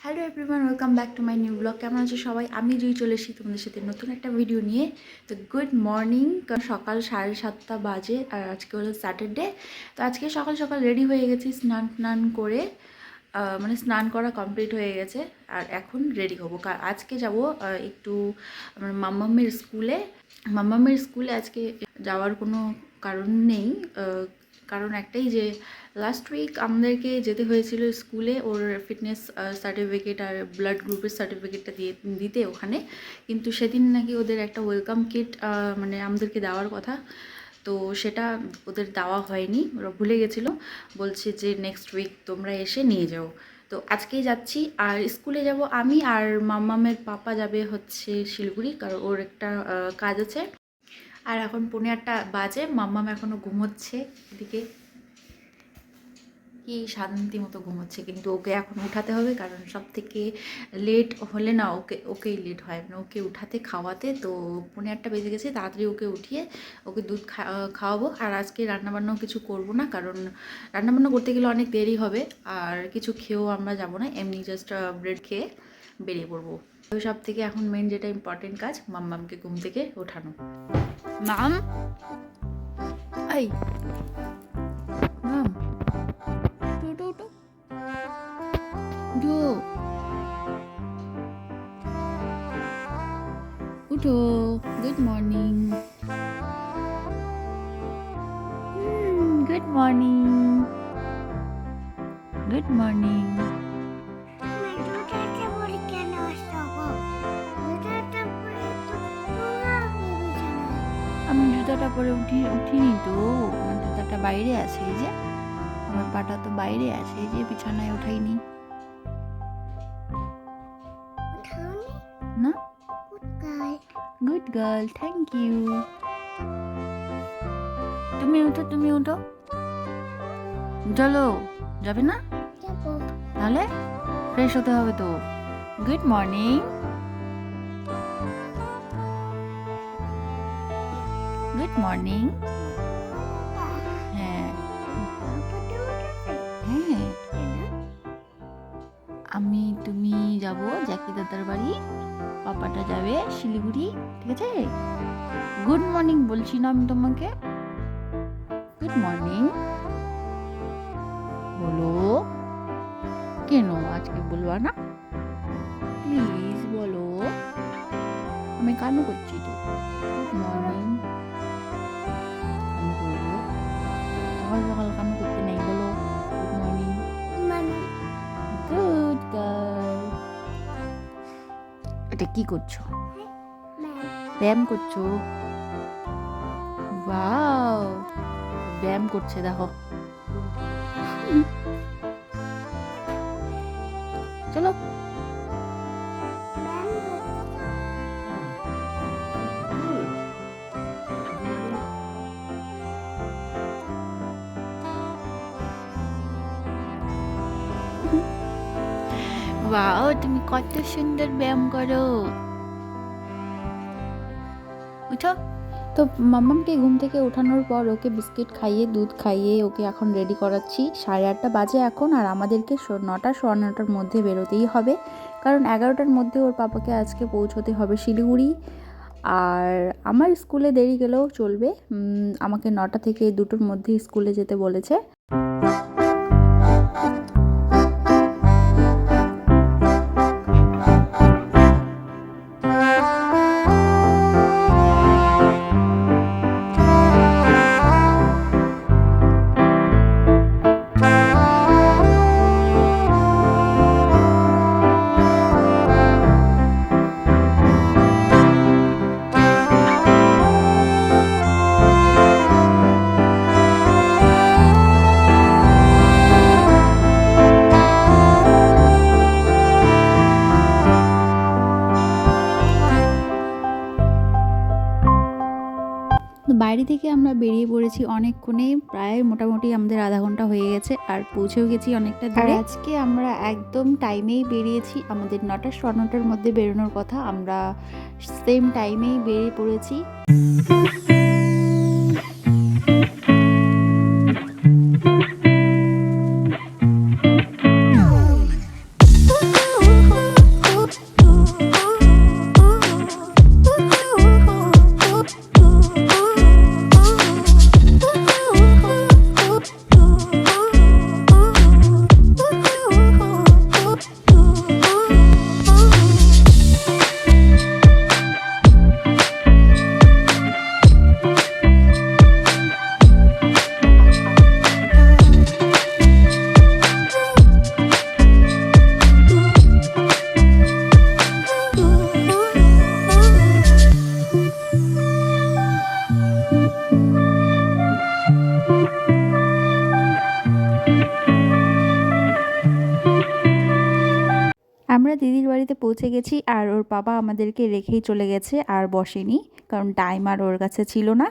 Hello everyone, welcome back to my new blog. কেমন আছো সবাই? আমি জুই চলে এসেছি তোমাদের সাথে নতুন একটা ভিডিও নিয়ে। তো গুড মর্নিং, সকাল 7:30 বাজে আর আজকে হলো স্যাটারডে। তো আজকে সকাল সকাল রেডি হয়ে গেছি, স্নান করে মানে স্নান করা কমপ্লিট হয়ে গেছে। আর এখন রেডি হবো, আজকে যাব একটু আমার মাম্মামের স্কুলে আজকে যাওয়ার কোনো কারণ নেই, কারণ একটাই যে লাস্ট উইক আমাদেরকে যেতে হয়েছিল স্কুলে ওর ফিটনেস সার্টিফিকেট আর ব্লাড গ্রুপের সার্টিফিকেটটা দিতে ওখানে। কিন্তু সেদিন নাকি ওদের একটা ওয়েলকাম কিট মানে আমাদেরকে দেওয়ার কথা, তো সেটা ওদের দেওয়া হয়নি, ওরা ভুলে গেছিলো। বলছে যে নেক্সট উইক তোমরা এসে নিয়ে যাও। তো আজকেই যাচ্ছি। আর স্কুলে যাব আমি, আর মাম্মামের পাপা যাবে হচ্ছে শিলিগুড়ি, কারণ ওর একটা কাজ আছে। আর এখন 8:45 বাজে, মাম্মাম এখনও ঘুমোচ্ছে এদিকে, কি শান্তি মতো ঘুমোচ্ছে। কিন্তু ওকে এখন উঠাতে হবে, কারণ সব থেকে লেট হলে না ওকেই লেট হয়, মানে ওকে উঠাতে খাওয়াতে। তো 8:45 বেজে গেছে, তাড়াতাড়ি ওকে উঠিয়ে ওকে দুধ খাওয়াবো। আর আজকে রান্নাবান্নাও কিছু করব না, কারণ রান্নাবান্না করতে গেলে অনেক দেরি হবে। আর কিছু খেয়েও আমরা যাব না, এমনি জাস্ট ব্রেড খেয়ে বেরিয়ে পড়বো। তো সব থেকে এখন মেন যেটা ইম্পর্টেন্ট কাজ, মাম্মামকে ঘুম থেকে ওঠানো। মাম, এই মাম, উঠো উঠো উঠো উঠো। Good morning, good morning, good morning. আমি জুতাটা পরে উঠিনি তো, আমার জুতাটা বাইরে আছে, এই যে আমার পাটা তো বাইরে আছে, এই যে বিছানায় উঠাইনি না। Good girl, thank you. তুমি উঠো চলো। যাবে না? তাহলে ফ্রেশ হতে হবে তো। Good morning, good morning. হ্যাঁ হ্যাঁ, তুমি যাব জ্যাকি দাদার বাড়ি, পাপাটা যাবে শিলিগুড়ি, ঠিক আছে? গুড মর্নিং বলছি না আমি তোমাকে, গুড মর্নিং বলো। কেন আজকে বলবা না? প্লিজ বলো, আমি কান্না করছি তো। গুড মর্নিং বলো, সকাল সকাল কান্না করতে নেই, বলো গুড মর্নিং। Good girl. এটা কি করছো? ব্যায়াম করছো? ওয়াও, ব্যায়াম করছে দেখো। চলো। ওয়াও, তুমি কত সুন্দর ব্যায়াম করো। উঠো। তো মাম্মামকে ঘুম থেকে ওঠানোর পর ওকে বিস্কিট খাইয়ে দুধ খাইয়ে ওকে এখন রেডি করাচ্ছি। 8:30 বাজে এখন, আর আমাদেরকে 9টা-9:15 মধ্যে বেরোতেই হবে, কারণ 11টার মধ্যে ওর পাপাকে আজকে পৌঁছতে হবে শিলিগুড়ি। আর আমার স্কুলে দেরি গেলেও চলবে, আমাকে 9টা থেকে 2টোর মধ্যে স্কুলে যেতে বলেছে। বাইরে থেকে আমরা বেরিয়ে পড়েছি অনেকক্ষণে, প্রায় মোটামুটি আমাদের আধা ঘন্টা হয়ে গেছে, আর পৌঁছেও গেছি অনেকটা দূরে। আজকে আমরা একদম টাইমেই বেরিয়েছি, আমাদের 9টা-9:15 মধ্যে বেরোনোর কথা, আমরা সেম টাইমেই বেরিয়ে পড়েছি। আমরা দিদির বাড়িতে পৌঁছে গেছি আর ওর বাবা আমাদেরকে রেখেই চলে গেছে আর বসেনি, কারণ টাইম আর ওর কাছে ছিল না।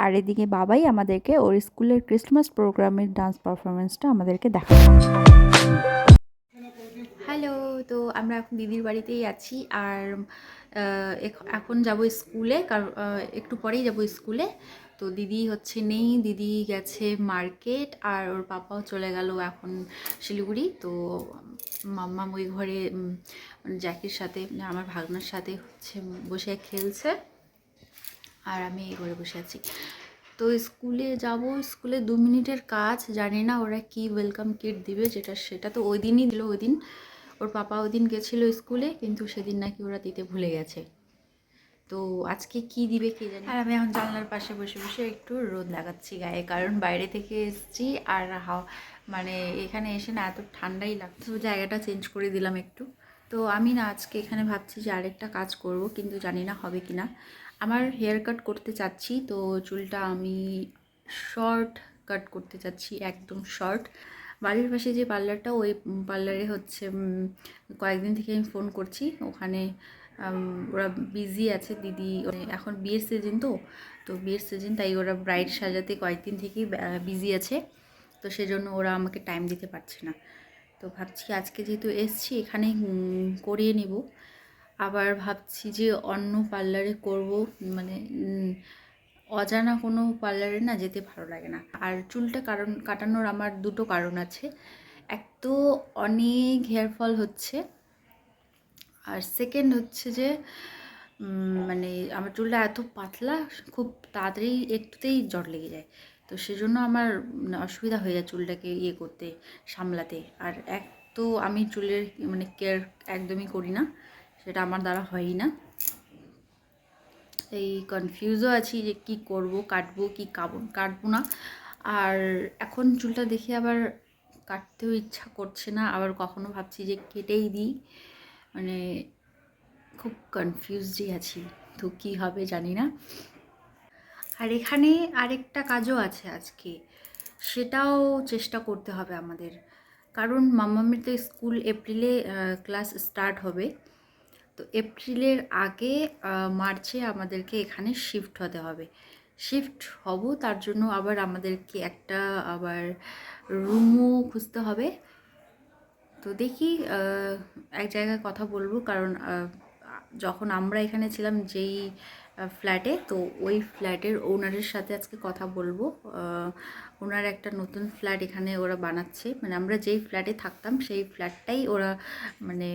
আর এদিকে বাবাই আমাদেরকে ওর স্কুলের ক্রিসমাস প্রোগ্রামের ডান্স পারফরমেন্সটা আমাদেরকে দেখাবে। হ্যালো, তো আমরা এখন দিদির বাড়িতেই আছি আর এখন যাব স্কুলে, কারণ একটু পরেই যাব স্কুলে। তো দিদি হচ্ছে নেই, দিদি গেছে মার্কেট আর ওর পাপাও চলে গেল এখন শিলিগুড়ি। তো মাম্মা ওই ঘরে জ্যাকির সাথে, আমার ভাগনার সাথে হচ্ছে বসে খেলছে আর আমি এই ঘরে বসে আছি। তো স্কুলে যাব, স্কুলে 2 মিনিটের কাজ, জানি না ওরা কি ওয়েলকাম কিট দিবে, সেটা তো ওই দিনই দিল। ওই দিন ওর পাপা ওই দিন গেছিলো স্কুলে, কিন্তু সেদিন নাকি ওরা দিতে ভুলে গেছে। তো আজকে কি দিবে কে জানে। আর আমি এখন জানলার পাশে বসে বসে একটু রোদ লাগাচ্ছি গায়ে, কারণ বাইরে থেকে এসেছি আর মানে এখানে এসে না এত ঠান্ডাই লাগছে। তো জায়গাটা চেঞ্জ করে দিলাম একটু। তো আমি না আজকে এখানে ভাবছি যে আরেকটা কাজ করব, কিন্তু জানি না হবে কি না। আমার হেয়ার কাট করতে চাচ্ছি, তো চুলটা আমি শর্ট কাট করতে চাচ্ছি, একদম শর্ট। বাড়ির পাশে যে পার্লারটা, ওই পার্লারে হচ্ছে কয়েকদিন থেকে আমি ফোন করছি, ওখানে ওরা বিজি আছে দিদি, এখন বিয়ের সিজন, তো বিয়ের সিজন, তাই ওরা ব্রাইড সাজাতে কয়েকদিন থেকেই বিজি আছে। তো সেজন্য ওরা আমাকে টাইম দিতে পারছে না। তো ভাবছি আজকে যেহেতু এসছি এখানে করিয়ে নেব। আবার ভাবছি যে অন্য পার্লারে করব, মানে অজানা কোনো পার্লারে না যেতে ভালো লাগে না। আর চুলটা কাটানোর আমার দুটো কারণ আছে। এক তো অনেক হেয়ার ফল হচ্ছে, আর সেকেন্ড হচ্ছে যে মানে আমার চুলটা এত পাতলা, খুব তাড়াতাড়ি একটুতেই জট লেগে যায়। তো সেজন্য আমার অসুবিধা হয়ে যায় চুলটাকে করতে, সামলাতে। আর এক তো আমি চুলের মানে কেয়ার একদমই করি না, সেটা আমার দ্বারা হয়ই না। এই কনফিউজও আছি যে কি করব, কাটবো কি কাটবো না। আর এখন চুলটা দেখে আবার কাটতেও ইচ্ছা করছে না, আবার কখনো ভাবছি যে কেটেই দিই। মানে খুব কনফিউজডই আছি, তো কী হবে জানি না। আর এখানে আরেকটা কাজও আছে আজকে, সেটাও চেষ্টা করতে হবে আমাদের, কারণ মাম্মামের তো স্কুল এপ্রিলে ক্লাস স্টার্ট হবে। তো এপ্রিলের আগে মার্চে আমাদেরকে এখানে শিফট হতে হবে। শিফট হব, তার জন্য আবার আমাদেরকে একটা আবার রুমও খুঁজতে হবে। তো দেখি এক জায়গায় কথা বলবো, কারণ যখন আমরা এখানে ছিলাম যেই ফ্ল্যাটে, তো ওই ফ্ল্যাটের ওনারের সাথে আজকে কথা বলবো। ওনার একটা নতুন ফ্ল্যাট এখানে ওরা বানাচ্ছে, মানে আমরা যেই ফ্ল্যাটে থাকতাম সেই ফ্ল্যাটটাই ওরা মানে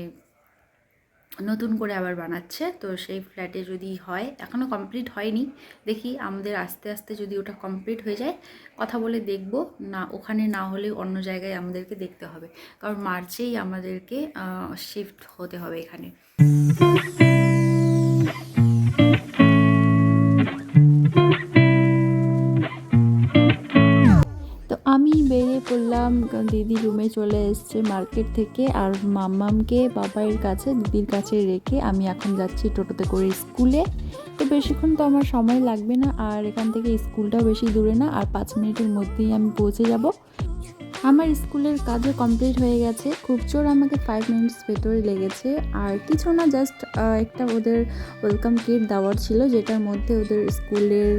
নতুন করে আবার বানাচ্ছে। তো সেই ফ্ল্যাটে যদি হয়, এখনও কমপ্লিট হয়নি, দেখি আমাদের আস্তে আস্তে যদি ওটা কমপ্লিট হয়ে যায় কথা বলে দেখব। না ওখানে না হলে অন্য জায়গায় আমাদেরকে দেখতে হবে, কারণ মার্চেই আমাদেরকে শিফট হতে হবে এখানে। তো আমি বেরিয়ে পড়লাম, দিদি রুমে চলে এসছে মার্কেট থেকে, আর মাম্মামকে বাবাইয়ের কাছে, দিদির কাছে রেখে আমি এখন যাচ্ছি টোটোতে করে স্কুলে। তো বেশিক্ষণ তো আমার সময় লাগবে না, আর এখান থেকে স্কুলটাও বেশি দূরে না, আর 5 মিনিটের মধ্যেই আমি পৌঁছে যাব। আমার স্কুলের কাজও কমপ্লিট হয়ে গেছে, খুব জোর আমাকে 5 মিনিটস ভেতরে লেগেছে। আর কিছু না, জাস্ট একটা ওদের ওয়েলকাম কিট দেওয়ার ছিল, যেটার মধ্যে ওদের স্কুলের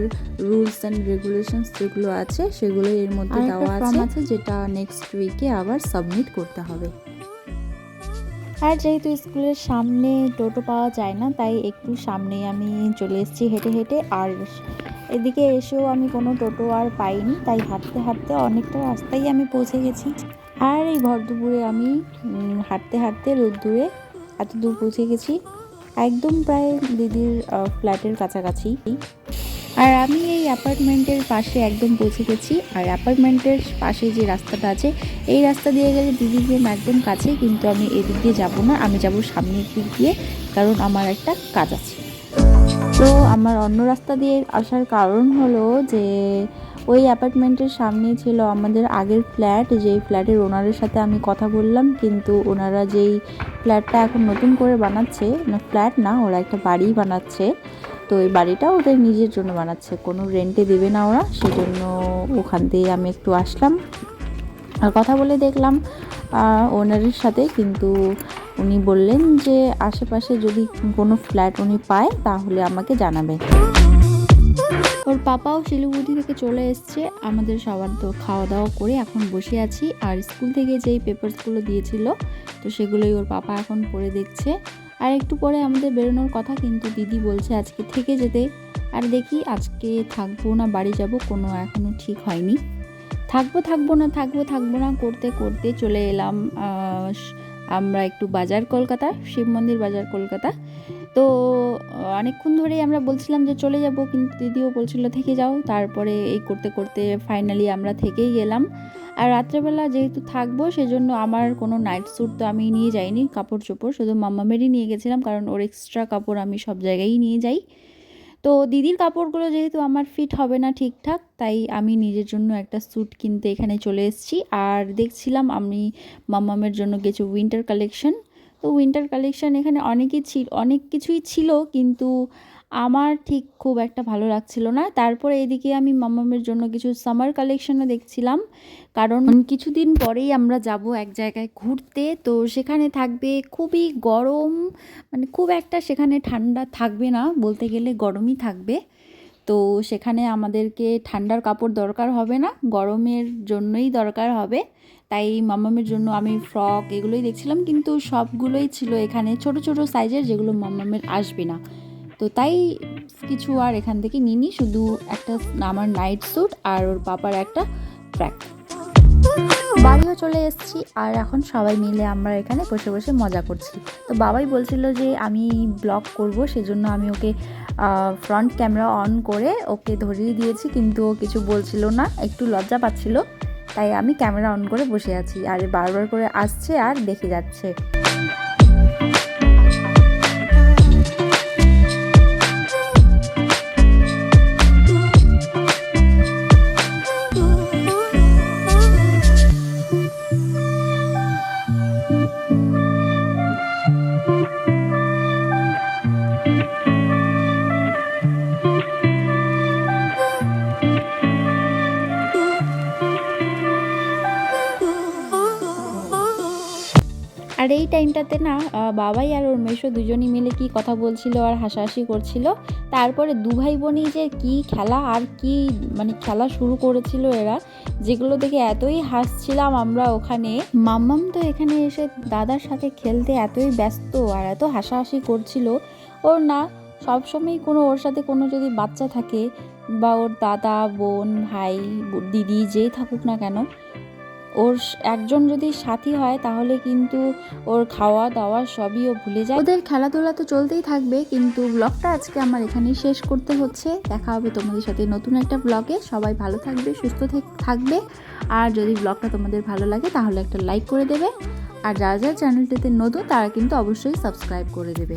রুলস অ্যান্ড রেগুলেশনস যেগুলো আছে সেগুলো এর মধ্যে দেওয়া আছে, যেটা নেক্সট উইকে আবার সাবমিট করতে হবে। আর যেহেতু স্কুলের সামনে টোটো পাওয়া যায় না, তাই একটু সামনেই আমি চলে এসেছি হেঁটে হেঁটে। আর এদিকে এসেও আমি কোনো টোটো আর পাইনি, তাই হাঁটতে হাঁটতে অনেকটা রাস্তায় আমি পৌঁছে গেছি। আর এই ভর দুপুরে আমি হাঁটতে হাঁটতে রোদ্দুরে এত দূর পৌঁছে গেছি, একদম প্রায় দিদির ফ্ল্যাটের কাছাকাছি। আর আমি এই অ্যাপার্টমেন্টের পাশে একদম পৌঁছে গেছি। আর অ্যাপার্টমেন্টের পাশে যে রাস্তাটা আছে, এই রাস্তা দিয়ে গেলে দিদির রুম একদম কাছে, কিন্তু আমি এদিক দিয়ে যাব না, আমি যাব সামনের দিক দিয়ে, কারণ আমার একটা কাজ আছে। তো আমার অন্য রাস্তা দিয়ে আসার কারণ হলো যে ওই অ্যাপার্টমেন্টের সামনে ছিল আমাদের আগের ফ্ল্যাট, যেই ফ্ল্যাটের ওনারের সাথে আমি কথা বললাম, কিন্তু ওনারা যেই ফ্ল্যাটটা এখন নতুন করে বানাচ্ছে, না ফ্ল্যাট না, ওরা একটা বাড়ি বানাচ্ছে। তো এই বাড়িটা ওদের নিজের জন্য বানাচ্ছে, কোনো রেন্টে দেবে না ওরা, সেজন্য ওখান দিয়ে আমি একটু আসলাম। আর কথা বলে দেখলাম ওনারের সাথে, কিন্তু উনি বললেন যে আশেপাশে যদি কোনো ফ্ল্যাট উনি পায় তাহলে আমাকে জানাবেন। ওর পাপাও শিলিগুড়ি থেকে চলে এসছে। আমাদের সবার তো খাওয়া দাওয়া করে এখন বসে আছি, আর স্কুল থেকে যেই পেপারসগুলো দিয়েছিল তো সেগুলোই ওর পাপা এখন পড়ে দেখছে। আর একটু পরে আমাদের বেরোনোর কথা, কিন্তু দিদি বলছে আজকে থেকে যেতে। আর দেখি আজকে থাকবো না বাড়ি যাব, কোনো এখনও ঠিক হয়নি। থাকবো না করতে করতে চলে এলাম আমরা একটু বাজার কলকাতা, শিব মন্দির বাজার কলকাতা। তো অনেকক্ষণ ধরেই আমরা বলছিলাম যে চলে যাব, কিন্তু দিদিও বলছিল থেকে যাও। তারপরে এই করতে করতে ফাইনালি আমরা থেকেই গেলাম। আর রাত্রেবেলা যেহেতু থাকবো সেজন্য আমার কোনো নাইট স্যুট তো আমি নিয়ে যাইনি, কাপড় চোপড় শুধু মাম্মামেরই নিয়ে গেছিলাম, কারণ ওর এক্সট্রা কাপড় আমি সব জায়গায়ই নিয়ে যাই। তো দিদির কাপড়গুলো যেহেতু আমার ফিট হবে না ঠিকঠাক, তাই আমি নিজের জন্য একটা স্যুট কিনতে এখানে চলে এসেছি। আর দেখছিলাম আমি মাম্মামের জন্য কিছু উইন্টার কালেকশন। তো উইন্টার কালেকশন এখানে অনেক কিছুই ছিল, কিন্তু আমার ঠিক খুব একটা ভালো লাগছিল না। তারপরে এদিকে আমি মাম্মামের জন্য কিছু সামার কালেকশনও দেখছিলাম, কারণ কিছুদিন পরেই আমরা যাব এক জায়গায় ঘুরতে। তো সেখানে থাকবে খুবই গরম, মানে খুব একটা সেখানে ঠান্ডা থাকবে না, বলতে গেলে গরমই থাকবে। তো সেখানে আমাদেরকে ঠান্ডার কাপড় দরকার হবে না, গরমের জন্যই দরকার হবে। তাই মাম্মামের জন্য আমি ফ্রক এগুলোই দেখছিলাম, কিন্তু সবগুলোই ছিল এখানে ছোট ছোট সাইজের, যেগুলো মাম্মামের আসবে না। তো তাই কিছু আর এখান থেকে নিইনি, শুধু একটা আমার নাইট স্যুট আর ওর পাপার একটা ট্র্যাক। বাড়িও চলে এসেছি, আর এখন সবাই মিলে আমরা এখানে বসে বসে মজা করছি। তো বাবাই বলছিল যে আমি ব্লগ করব, সেজন্য আমি ওকে ফ্রন্ট ক্যামেরা অন করে ওকে ধরিয়ে দিয়েছি, কিন্তু ও কিছু বলছিল না, একটু লজ্জা পাচ্ছিল। তাই আমি ক্যামেরা অন করে বসে আছি, আর বারবার করে আসছে আর দেখে যাচ্ছে। আর এই টাইমটাতে না বাবাই আর ওর মেশো দুজনই মিলে কি কথা বলছিল আর হাসাহাসি করছিল। তারপরে দু ভাই বোনই যে কি খেলা আর কি মানে খেলা শুরু করেছিল এরা, যেগুলো দেখে এতই হাসছিলাম আমরা ওখানে। মাম্মাম তো এখানে এসে দাদার সাথে খেলতে এতই ব্যস্ত আর এত হাসাহাসি করছিল। ওর না সবসময় কোনো ওর সাথে কোনো যদি বাচ্চা থাকে বা ওর দাদা বোন ভাই দিদি যেই থাকুক না কেন, ওর একজন যদি সাথী হয় তাহলে কিন্তু ওর খাওয়া দাওয়া সবই ও ভুলে যায়। ওদের খেলাধুলা তো চলতেই থাকবে, কিন্তু ব্লগটা আজকে আমার এখানেই শেষ করতে হচ্ছে। দেখা হবে তোমাদের সাথে নতুন একটা ব্লগে। সবাই ভালো থাকবে, সুস্থ থাকবে। আর যদি ব্লগটা তোমাদের ভালো লাগে তাহলে একটা লাইক করে দেবে, আর যারা যারা চ্যানেলটিতে নতুন তারা কিন্তু অবশ্যই সাবস্ক্রাইব করে দেবে।